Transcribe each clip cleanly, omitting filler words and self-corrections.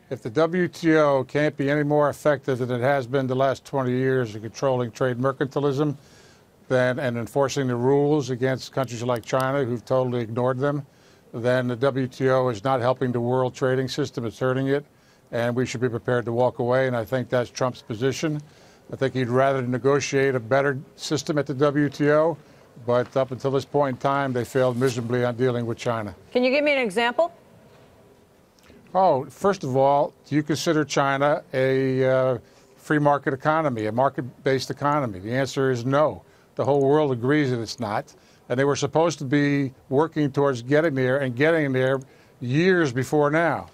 If the WTO can't be any more effective than it has been the last 20 years in controlling trade mercantilism and enforcing the rules against countries like China who've totally ignored them, then the WTO is not helping the world trading system, it's hurting it, and we should be prepared to walk away, and I think that's Trump's position. I think he'd rather negotiate a better system at the WTO, but up until this point in time, they failed miserably on dealing with China. Can you give me an example? Oh, first of all, do you consider China a free market economy, a market-based economy? The answer is no. The whole world agrees that it's not. And they were supposed to be working towards getting there and getting there years before now.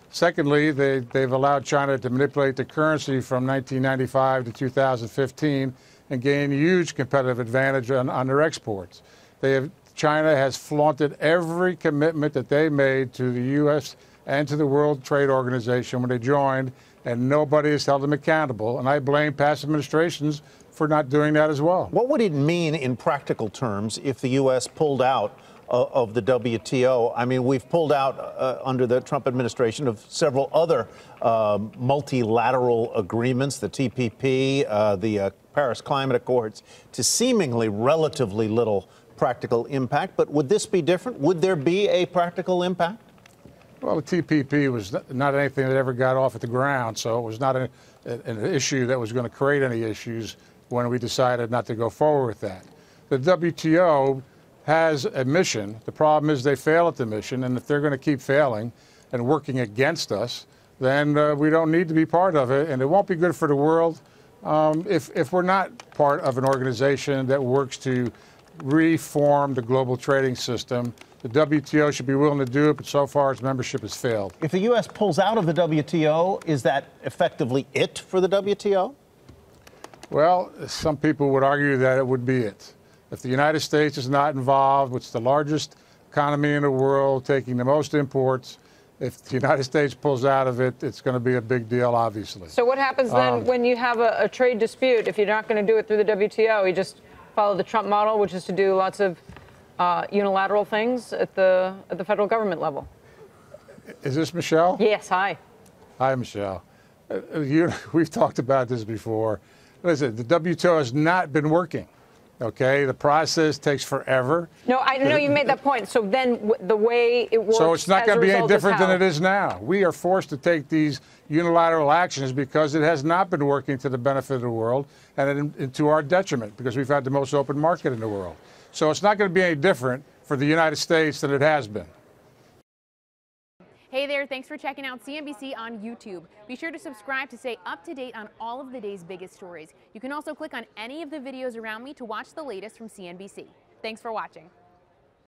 Secondly, they've allowed China to manipulate the currency from 1995 to 2015 and gain huge competitive advantage on their exports. China has flaunted every commitment that they made to the U.S. and to the World Trade Organization when they joined, and nobody has held them accountable. And I blame past administrations for not doing that as well. What would it mean in practical terms if the U.S. pulled out of the WTO? I mean, we've pulled out under the Trump administration of several other multilateral agreements, the TPP, the Paris Climate Accords, to seemingly relatively little practical impact. But would this be different? Would there be a practical impact? Well, the TPP was not anything that ever got off at the ground, so it was not an issue that was going to create any issues when we decided not to go forward with that. The WTO has a mission. The problem is they fail at the mission, and if they're going to keep failing and working against us, then we don't need to be part of it, and it won't be good for the world if we're not part of an organization that works to reform the global trading system. The WTO should be willing to do it, but so far its membership has failed. If the U.S. pulls out of the WTO, is that effectively it for the WTO? Well, some people would argue that it would be it. If the United States is not involved, which is the largest economy in the world, taking the most imports, if the United States pulls out of it, it's going to be a big deal, obviously. So what happens then when you have a trade dispute? If you're not going to do it through the WTO, you just follow the Trump model, which is to do lots of unilateral things at the federal government level. Is this Michelle? Yes, hi. Hi, Michelle. We've talked about this before. Listen, the WTO has not been working. Okay, the process takes forever. No, I know you made that point. So then the way it works, so it's not going to be any different than it is now. We are forced to take these unilateral actions because it has not been working to the benefit of the world and to our detriment because we've had the most open market in the world. So it's not going to be any different for the United States than it has been. Hey there, thanks for checking out CNBC on YouTube. Be sure to subscribe to stay up to date on all of the day's biggest stories. You can also click on any of the videos around me to watch the latest from CNBC. Thanks for watching.